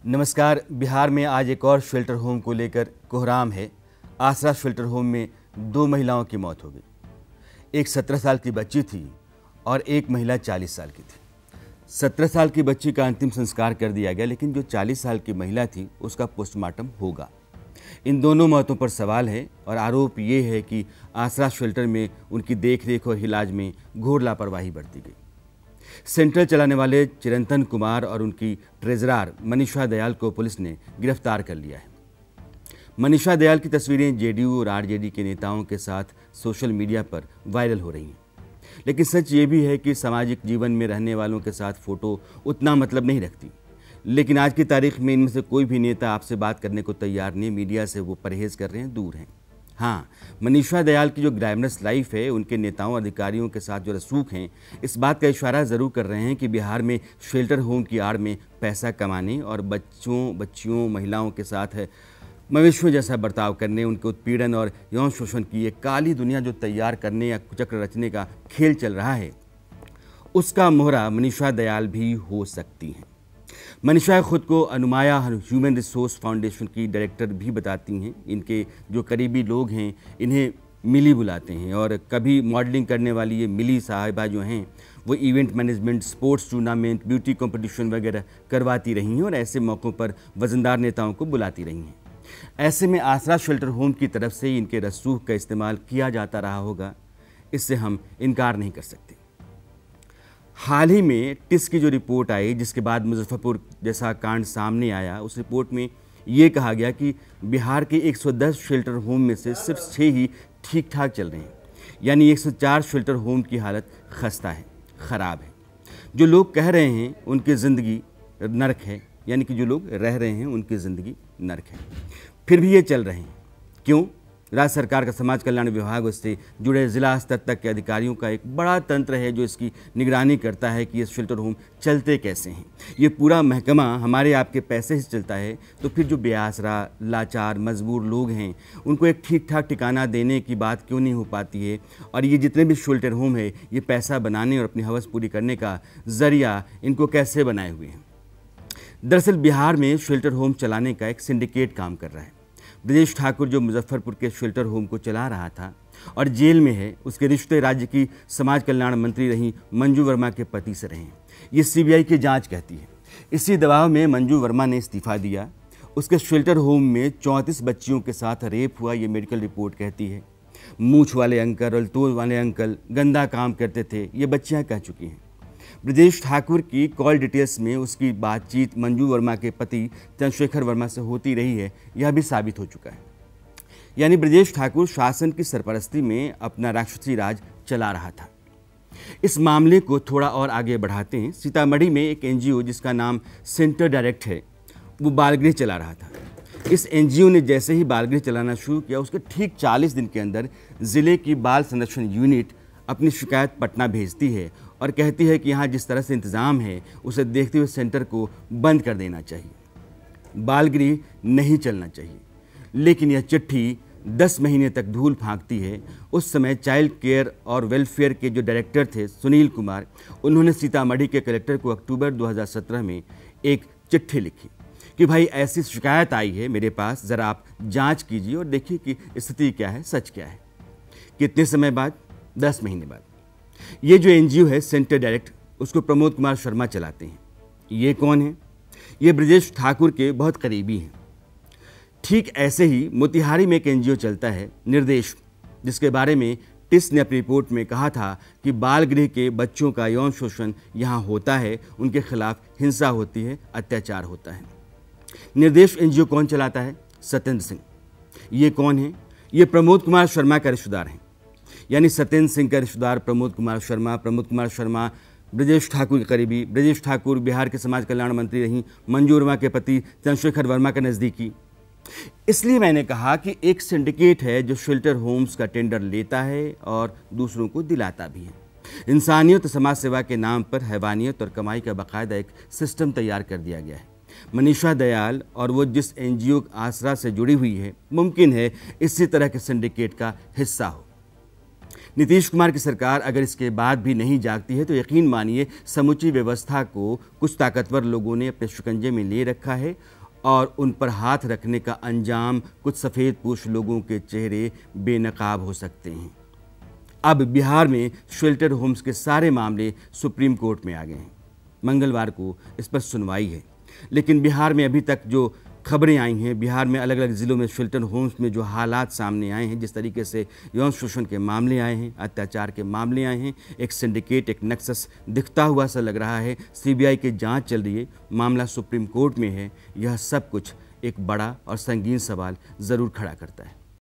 नमस्कार। बिहार में आज एक और शेल्टर होम को लेकर कोहराम है। आसरा शेल्टर होम में 2 महिलाओं की मौत हो गई। एक 17 साल की बच्ची थी और एक महिला 40 साल की थी। 17 साल की बच्ची का अंतिम संस्कार कर दिया गया, लेकिन जो 40 साल की महिला थी उसका पोस्टमार्टम होगा। इन दोनों मौतों पर सवाल है और आरोप ये है कि आसरा शेल्टर में उनकी देखरेख और इलाज में घोर लापरवाही बरती गई। सेंटर चलाने वाले चिरंतन कुमार और उनकी ट्रेजरार मनीषा दयाल को पुलिस ने गिरफ्तार कर लिया है। मनीषा दयाल की तस्वीरें जेडीयू और आरजेडी के नेताओं के साथ सोशल मीडिया पर वायरल हो रही हैं, लेकिन सच ये भी है कि सामाजिक जीवन में रहने वालों के साथ फोटो उतना मतलब नहीं रखती। लेकिन आज की तारीख में इनमें से कोई भी नेता आपसे बात करने को तैयार नहीं। मीडिया से वो परहेज कर रहे हैं, दूर हैं। हाँ, मनीषा दयाल की जो ग्लैमरस लाइफ है, उनके नेताओं अधिकारियों के साथ जो रसूख हैं, इस बात का इशारा ज़रूर कर रहे हैं कि बिहार में शेल्टर होम की आड़ में पैसा कमाने और बच्चियों महिलाओं के साथ मवेशियों जैसा बर्ताव करने, उनके उत्पीड़न और यौन शोषण की एक काली दुनिया जो तैयार करने या चक्र रचने का खेल चल रहा है, उसका मोहरा मनीषा दयाल भी हो सकती हैं। मनीषा खुद को अनुमाया ह्यूमन रिसोर्स फाउंडेशन की डायरेक्टर भी बताती हैं। इनके जो करीबी लोग हैं इन्हें मिली बुलाते हैं और कभी मॉडलिंग करने वाली ये मिली साहिबा जो हैं वो event management, sports tournament, beauty competition वगैरह करवाती रही हैं और ऐसे मौक़ों पर वज़नदार नेताओं को बुलाती रही हैं। ऐसे में आसरा शेल्टर होम की तरफ से इनके रसूख का इस्तेमाल किया जाता रहा होगा, इससे हम इनकार नहीं कर सकते। हाल ही में टिस की जो रिपोर्ट आई, जिसके बाद मुजफ्फरपुर जैसा कांड सामने आया, उस रिपोर्ट में ये कहा गया कि बिहार के 110 शेल्टर होम में से सिर्फ 6 ही ठीक ठाक चल रहे हैं, यानी 104 शेल्टर होम की हालत खस्ता है, ख़राब है। जो लोग कह रहे हैं उनकी ज़िंदगी नरक है, यानी कि जो लोग रह रहे हैं उनकी ज़िंदगी नरक है, फिर भी ये चल रहे हैं। क्यों? राज्य सरकार का समाज कल्याण विभाग, उससे जुड़े जिला स्तर तक के अधिकारियों का एक बड़ा तंत्र है जो इसकी निगरानी करता है कि ये शेल्टर होम चलते कैसे हैं। ये पूरा महकमा हमारे आपके पैसे से चलता है, तो फिर जो बेआसरा, लाचार, मजबूर लोग हैं उनको एक ठीक ठाक ठिकाना देने की बात क्यों नहीं हो पाती है? और ये जितने भी शेल्टर होम है ये पैसा बनाने और अपनी हवस पूरी करने का जरिया इनको कैसे बनाए हुए हैं? दरअसल बिहार में शेल्टर होम चलाने का एक सिंडिकेट काम कर रहा है। ब्रजेश ठाकुर जो मुजफ्फरपुर के शेल्टर होम को चला रहा था और जेल में है, उसके रिश्ते राज्य की समाज कल्याण मंत्री रही मंजू वर्मा के पति से रहे हैं। ये सीबीआई की जांच कहती है। इसी दबाव में मंजू वर्मा ने इस्तीफा दिया। उसके शेल्टर होम में 34 बच्चियों के साथ रेप हुआ, ये मेडिकल रिपोर्ट कहती है। मूछ वाले अंकल, अल्तोल वाले अंकल गंदा काम करते थे, ये बच्चियाँ कह चुकी हैं। ब्रजेश ठाकुर की कॉल डिटेल्स में उसकी बातचीत मंजू वर्मा के पति चंद्रशेखर वर्मा से होती रही है, यह भी साबित हो चुका है। यानी ब्रजेश ठाकुर शासन की सरपरस्ती में अपना राक्षसी राज चला रहा था। इस मामले को थोड़ा और आगे बढ़ाते हैं। सीतामढ़ी में एक एनजीओ जिसका नाम सेंटर डायरेक्ट है, वो बालगृह चला रहा था। इस एनजीओ ने जैसे ही बालगृह चलाना शुरू किया, उसके ठीक 40 दिन के अंदर जिले की बाल संरक्षण यूनिट अपनी शिकायत पटना भेजती है और कहती है कि यहाँ जिस तरह से इंतज़ाम है उसे देखते हुए सेंटर को बंद कर देना चाहिए, बालगृह नहीं चलना चाहिए। लेकिन यह चिट्ठी 10 महीने तक धूल फांकती है। उस समय चाइल्ड केयर और वेलफेयर के जो डायरेक्टर थे सुनील कुमार, उन्होंने सीतामढ़ी के कलेक्टर को अक्टूबर 2017 में एक चिट्ठी लिखी कि भाई ऐसी शिकायत आई है मेरे पास, ज़रा आप जाँच कीजिए और देखिए कि स्थिति क्या है, सच क्या है। कितने समय बाद? 10 महीने बाद। ये जो एनजीओ है सेंटर डायरेक्ट, उसको प्रमोद कुमार शर्मा चलाते हैं। ये कौन है? ये ब्रजेश ठाकुर के बहुत करीबी हैं। ठीक ऐसे ही मोतिहारी में एक एनजीओ चलता है निर्देश, जिसके बारे में टिस ने अपनी रिपोर्ट में कहा था कि बाल गृह के बच्चों का यौन शोषण यहाँ होता है, उनके खिलाफ हिंसा होती है, अत्याचार होता है। निर्देश एनजीओ कौन चलाता है? सत्येंद्र सिंह। ये कौन है? ये प्रमोद कुमार शर्मा का रिश्तेदार हैं। यानी सत्येंद्र सिंह का रिश्तेदार प्रमोद कुमार शर्मा ब्रजेश ठाकुर के करीबी। ब्रजेश ठाकुर बिहार के समाज कल्याण मंत्री रहीं मंजू वर्मा के पति चंद्रशेखर वर्मा का नज़दीकी। इसलिए मैंने कहा कि एक सिंडिकेट है जो शेल्टर होम्स का टेंडर लेता है और दूसरों को दिलाता भी है। इंसानियत और समाज सेवा के नाम पर हैवानियत और कमाई का बाकायदा एक सिस्टम तैयार कर दिया गया है। मनीषा दयाल और वो जिस एनजीओ आसरा से जुड़ी हुई है, मुमकिन है इसी तरह के सिंडिकेट का हिस्सा हो। नीतीश कुमार की सरकार अगर इसके बाद भी नहीं जागती है तो यकीन मानिए समूची व्यवस्था को कुछ ताकतवर लोगों ने अपने शिकंजे में ले रखा है और उन पर हाथ रखने का अंजाम कुछ सफ़ेद पोश लोगों के चेहरे बेनकाब हो सकते हैं। अब बिहार में शेल्टर होम्स के सारे मामले सुप्रीम कोर्ट में आ गए हैं। मंगलवार को इस पर सुनवाई है, लेकिन बिहार में अभी तक जो खबरें आई हैं, बिहार में अलग अलग ज़िलों में शेल्टर होम्स में जो हालात सामने आए हैं, जिस तरीके से यौन शोषण के मामले आए हैं, अत्याचार के मामले आए हैं, एक सिंडिकेट, एक नक्सस दिखता हुआ सा लग रहा है, सीबीआई की जांच चल रही है, मामला सुप्रीम कोर्ट में है, यह सब कुछ एक बड़ा और संगीन सवाल ज़रूर खड़ा करता है।